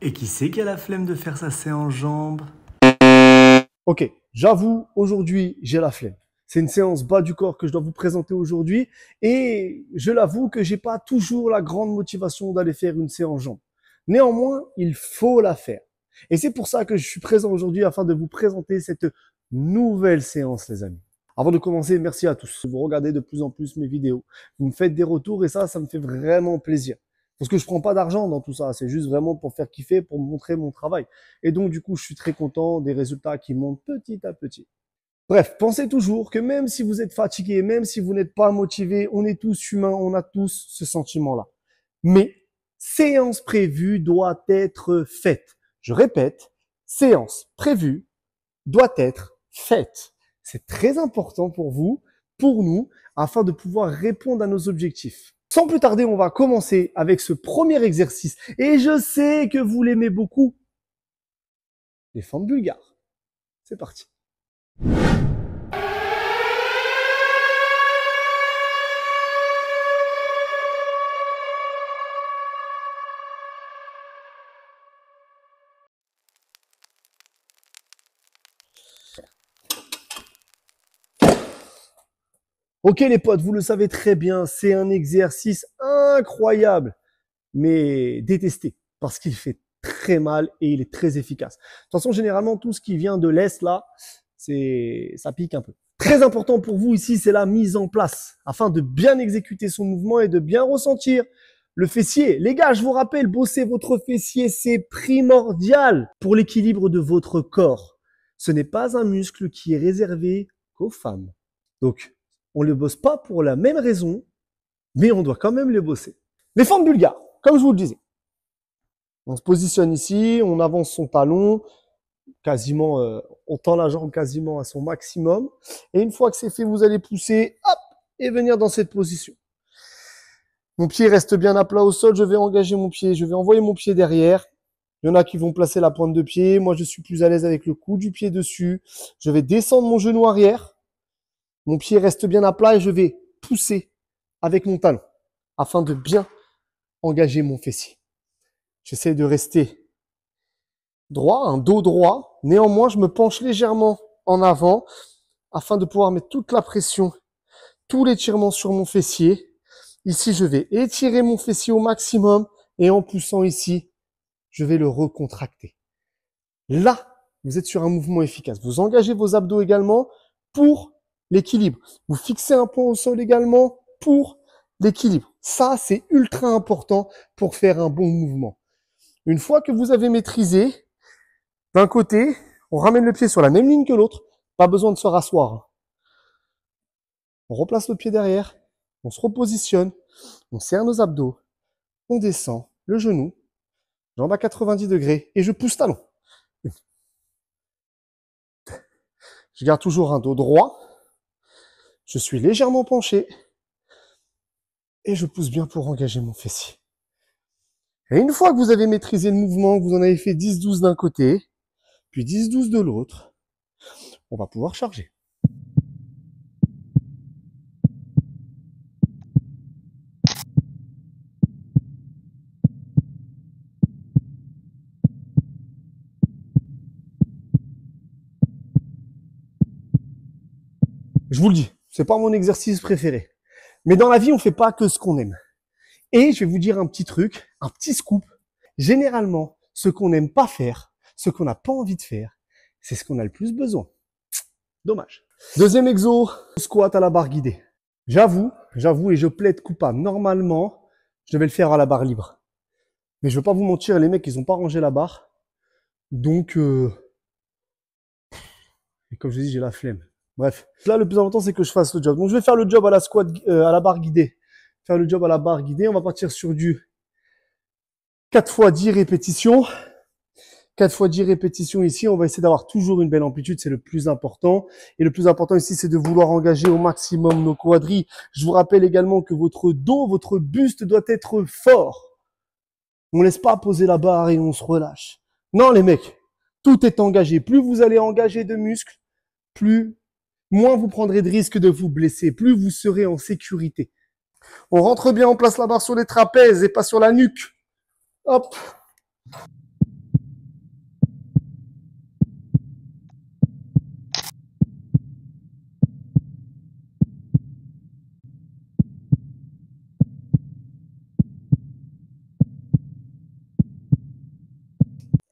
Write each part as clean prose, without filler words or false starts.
Et qui c'est qui a la flemme de faire sa séance jambes? Ok, j'avoue, aujourd'hui, j'ai la flemme. C'est une séance bas du corps que je dois vous présenter aujourd'hui et je l'avoue que j'ai pas toujours la grande motivation d'aller faire une séance jambes. Néanmoins, il faut la faire. Et c'est pour ça que je suis présent aujourd'hui afin de vous présenter cette nouvelle séance, les amis. Avant de commencer, merci à tous. Vous regardez de plus en plus mes vidéos. Vous me faites des retours et ça me fait vraiment plaisir. Parce que je prends pas d'argent dans tout ça. C'est juste vraiment pour faire kiffer, pour montrer mon travail. Et donc, du coup, je suis très content des résultats qui montent petit à petit. Bref, pensez toujours que même si vous êtes fatigué, même si vous n'êtes pas motivé, on est tous humains, on a tous ce sentiment-là. Mais séance prévue doit être faite. Je répète, séance prévue doit être faite. C'est très important pour vous, pour nous, afin de pouvoir répondre à nos objectifs. Sans plus tarder, on va commencer avec ce premier exercice. Et je sais que vous l'aimez beaucoup. Les fentes bulgares. C'est parti. Ok les potes, vous le savez très bien, c'est un exercice incroyable, mais détesté, parce qu'il fait très mal et il est très efficace. De toute façon, généralement, tout ce qui vient de l'Est, là, ça pique un peu. Très important pour vous ici, c'est la mise en place, afin de bien exécuter son mouvement et de bien ressentir le fessier. Les gars, je vous rappelle, bosser votre fessier, c'est primordial pour l'équilibre de votre corps. Ce n'est pas un muscle qui est réservé qu'aux femmes. Donc, on ne le bosse pas pour la même raison, mais on doit quand même le bosser. Les fentes bulgares, comme je vous le disais. On se positionne ici, on avance son talon, quasiment, on tend la jambe quasiment à son maximum. Et une fois que c'est fait, vous allez pousser, hop, et venir dans cette position. Mon pied reste bien à plat au sol, je vais engager mon pied, je vais envoyer mon pied derrière. Il y en a qui vont placer la pointe de pied, moi je suis plus à l'aise avec le coup du pied dessus. Je vais descendre mon genou arrière. Mon pied reste bien à plat et je vais pousser avec mon talon afin de bien engager mon fessier. J'essaie de rester droit, un dos droit. Néanmoins, je me penche légèrement en avant afin de pouvoir mettre toute la pression, tout l'étirement sur mon fessier. Ici, je vais étirer mon fessier au maximum et en poussant ici, je vais le recontracter. Là, vous êtes sur un mouvement efficace. Vous engagez vos abdos également pour l'équilibre. Vous fixez un point au sol également pour l'équilibre. Ça, c'est ultra important pour faire un bon mouvement. Une fois que vous avez maîtrisé, d'un côté, on ramène le pied sur la même ligne que l'autre. Pas besoin de se rasseoir. On replace le pied derrière. On se repositionne. On serre nos abdos. On descend le genou. Jambe à 90 degrés. Et je pousse talon. Je garde toujours un dos droit. Je suis légèrement penché. Et je pousse bien pour engager mon fessier. Et une fois que vous avez maîtrisé le mouvement, que vous en avez fait 10-12 d'un côté, puis 10-12 de l'autre, on va pouvoir charger. Je vous le dis, c'est pas mon exercice préféré. Mais dans la vie, on fait pas que ce qu'on aime. Et je vais vous dire un petit truc, un petit scoop. Généralement, ce qu'on n'aime pas faire, ce qu'on n'a pas envie de faire, c'est ce qu'on a le plus besoin. Dommage. Deuxième exo, squat à la barre guidée. J'avoue, et je plaide coupable. Normalement, je devais le faire à la barre libre. Mais je veux pas vous mentir, les mecs, ils ont pas rangé la barre. Donc, et comme je dis, j'ai la flemme. Bref. Là, le plus important, c'est que je fasse le job. Donc, je vais faire le job à la squat, à la barre guidée. Faire le job à la barre guidée. On va partir sur du 4 fois 10 répétitions. 4 fois 10 répétitions ici. On va essayer d'avoir toujours une belle amplitude. C'est le plus important. Et le plus important ici, c'est de vouloir engager au maximum nos quadris. Je vous rappelle également que votre dos, votre buste doit être fort. On laisse pas poser la barre et on se relâche. Non, les mecs. Tout est engagé. Plus vous allez engager de muscles, moins vous prendrez de risques de vous blesser, plus vous serez en sécurité. On rentre bien, on place la barre sur les trapèzes et pas sur la nuque. Hop.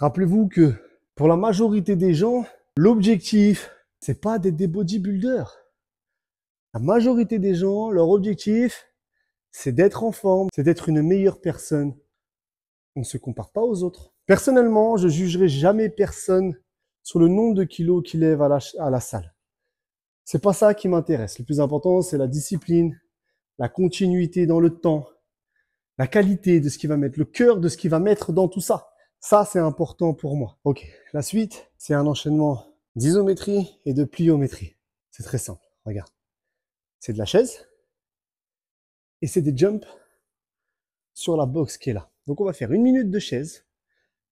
Rappelez-vous que pour la majorité des gens, l'objectif, c'est pas d'être des bodybuilders. La majorité des gens, leur objectif, c'est d'être en forme, c'est d'être une meilleure personne. On ne se compare pas aux autres. Personnellement, je jugerai jamais personne sur le nombre de kilos qu'il lève à la salle. C'est pas ça qui m'intéresse. Le plus important, c'est la discipline, la continuité dans le temps, la qualité de ce qu'il va mettre, le cœur de ce qu'il va mettre dans tout ça. Ça, c'est important pour moi. Ok, la suite, c'est un enchaînement d'isométrie et de pliométrie. C'est très simple, regarde. C'est de la chaise et c'est des jumps sur la box qui est là. Donc on va faire 1 minute de chaise.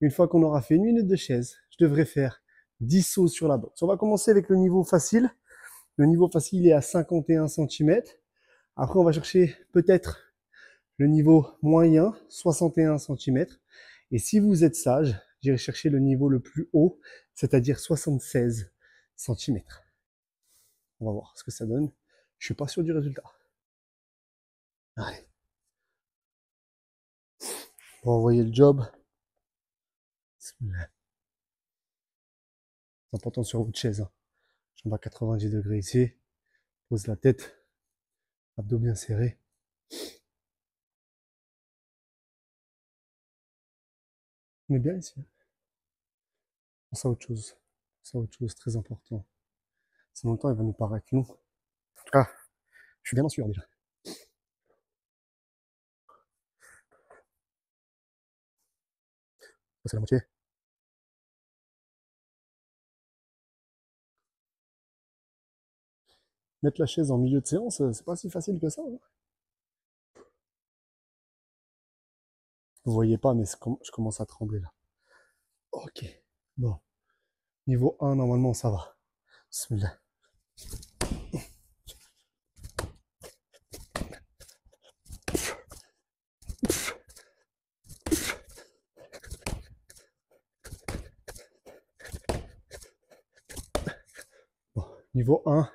Une fois qu'on aura fait 1 minute de chaise, je devrais faire 10 sauts sur la box. On va commencer avec le niveau facile. Le niveau facile est à 51 cm. Après, on va chercher peut-être le niveau moyen, 61 cm. Et si vous êtes sage, j'irai chercher le niveau le plus haut, c'est-à-dire 76 cm. On va voir ce que ça donne. Je suis pas sûr du résultat. Allez. On va envoyer le job. C'est important sur votre chaise. Hein. Jambe à 90 degrés ici. Pose la tête. Abdos bien serrés. On est bien ici. Pense à autre chose. Pense à autre chose, très important. Sinon le temps, il va nous paraître long. En tout cas, je suis bien en sueur déjà. Ça, c'est la moitié. Mettre la chaise en milieu de séance, c'est pas si facile que ça. Hein. Vous voyez pas, mais je commence à trembler là. Ok. Bon. Niveau 1, normalement, ça va. Bismillah. Bon. Niveau 1,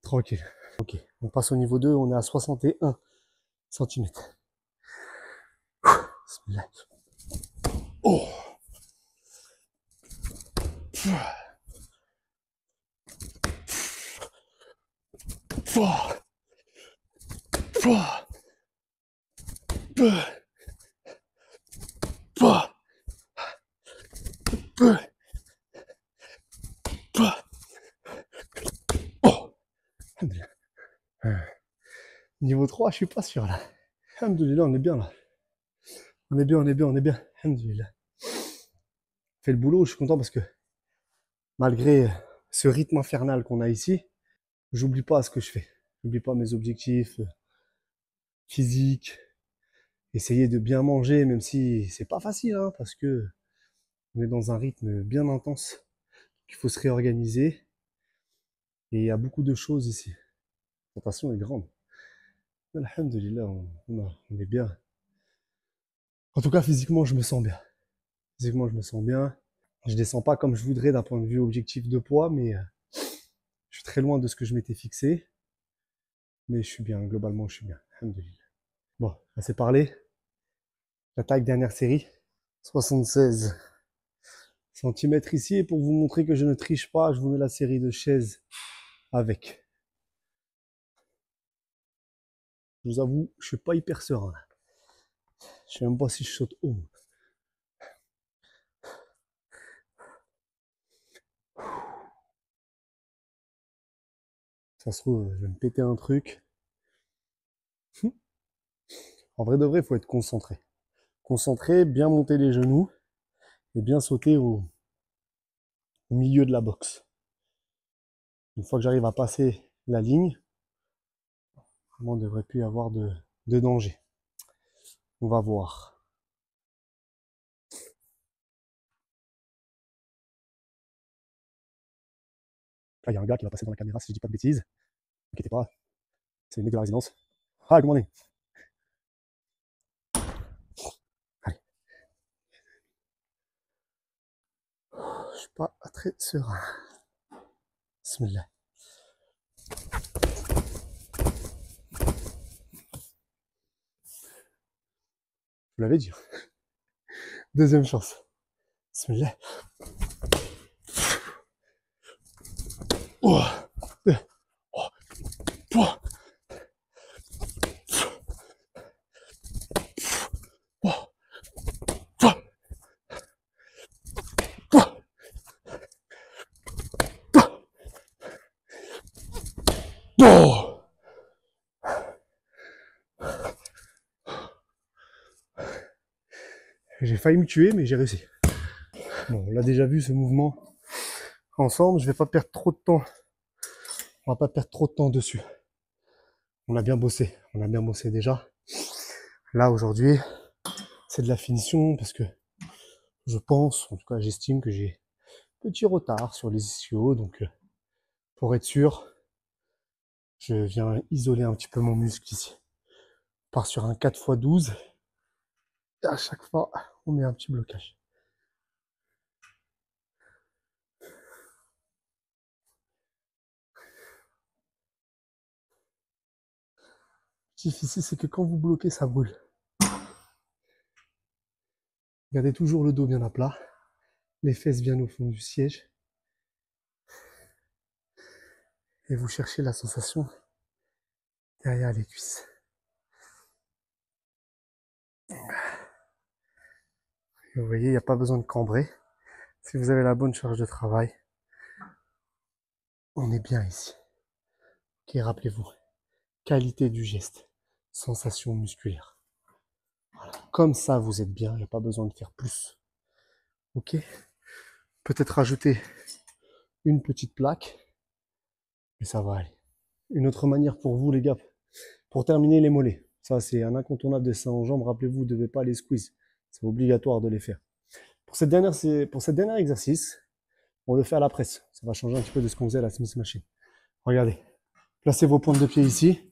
tranquille. Ok. On passe au niveau 2, on est à 61 cm. Bismillah. Oh. Niveau 3, je suis pas sûr là. Alhamdoulilah, on est bien là. On est bien, on est bien, on est bien. Alhamdoulilah. Fait le boulot, je suis content parce que malgré ce rythme infernal qu'on a ici, j'oublie pas ce que je fais. J'oublie pas mes objectifs physiques. Essayer de bien manger, même si c'est pas facile, hein, parce que on est dans un rythme bien intense. Il faut se réorganiser. Et il y a beaucoup de choses ici. La tentation est grande. Alhamdulillah, on est bien. En tout cas, physiquement, je me sens bien. Physiquement, je me sens bien. Je descends pas comme je voudrais d'un point de vue objectif de poids, mais je suis très loin de ce que je m'étais fixé. Mais je suis bien, globalement, je suis bien. Alhamdulillah. Bon, assez parlé. J'attaque dernière série. 76 centimètres ici. Et pour vous montrer que je ne triche pas, je vous mets la série de chaises avec. Je vous avoue, je suis pas hyper serein. Je sais même pas si je saute haut. Ça se trouve, je vais me péter un truc. En vrai de vrai, il faut être concentré. Concentré, bien monter les genoux et bien sauter au milieu de la boxe. Une fois que j'arrive à passer la ligne, vraiment, il ne devrait plus y avoir de danger. On va voir. Là, il y a un gars qui va passer dans la caméra si je dis pas de bêtises. Ne inquiétez pas, c'est le mec de la résidence. Ah, good morning. Allez. Je suis pas très serein. Bismillah. Je vous l'avais dit. Deuxième chance. Bismillah. Oh. Oh. Oh. Oh. J'ai failli me tuer, mais j'ai réussi. Bon, on l'a déjà vu ce mouvement ensemble. Je vais pas perdre trop de temps. On va pas perdre trop de temps dessus. On a bien bossé. On a bien bossé déjà. Là, aujourd'hui, c'est de la finition parce que je pense, en tout cas, j'estime que j'ai petit retard sur les ischios. Donc, pour être sûr, je viens isoler un petit peu mon muscle ici. On part sur un 4x12. Et à chaque fois, on met un petit blocage. Ce qui est difficile, c'est que quand vous bloquez, ça brûle. Gardez toujours le dos bien à plat, les fesses bien au fond du siège. Et vous cherchez la sensation derrière les cuisses. Et vous voyez, il n'y a pas besoin de cambrer. Si vous avez la bonne charge de travail, on est bien ici. Ok, rappelez-vous, qualité du geste, sensation musculaire. Voilà. Comme ça, vous êtes bien, il n'y a pas besoin de faire plus. Ok. Peut-être rajouter une petite plaque, et ça va aller. Une autre manière pour vous, les gars, pour terminer les mollets. Ça, c'est un incontournable des séances en jambes. Rappelez-vous, vous ne devez pas les squeeze. C'est obligatoire de les faire. Pour cette dernier exercice, on le fait à la presse. Ça va changer un petit peu de ce qu'on faisait à la Smith Machine. Regardez. Placez vos pointes de pied ici.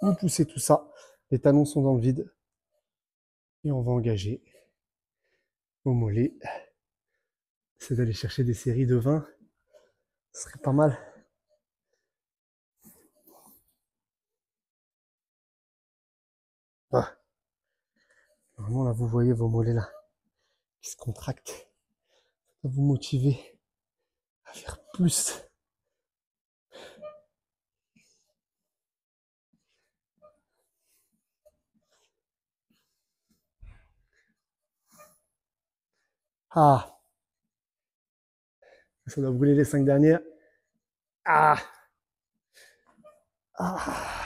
Vous poussez tout ça. Les talons sont dans le vide. Et on va engager au mollet. C'est d'aller chercher des séries de 20. Ce serait pas mal. Ah. Normalement, là, vous voyez vos mollets là qui se contractent. Ça va vous motiver à faire plus. Ah, ça doit brûler les 5 dernières. Ah, ah.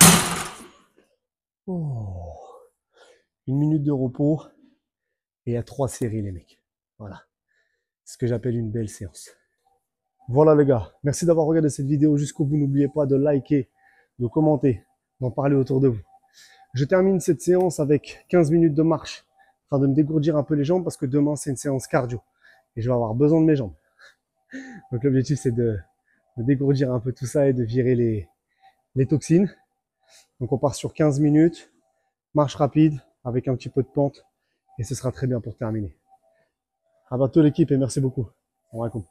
Oh. 1 minute de repos et à 3 séries, les mecs. Voilà. C'est ce que j'appelle une belle séance. Voilà les gars, merci d'avoir regardé cette vidéo jusqu'au bout. N'oubliez pas de liker, de commenter, d'en parler autour de vous. Je termine cette séance avec 15 minutes de marche, afin de me dégourdir un peu les jambes parce que demain c'est une séance cardio et je vais avoir besoin de mes jambes. Donc l'objectif c'est de dégourdir un peu tout ça et de virer les toxines. Donc on part sur 15 minutes, marche rapide avec un petit peu de pente et ce sera très bien pour terminer. À bientôt l'équipe et merci beaucoup. Au revoir.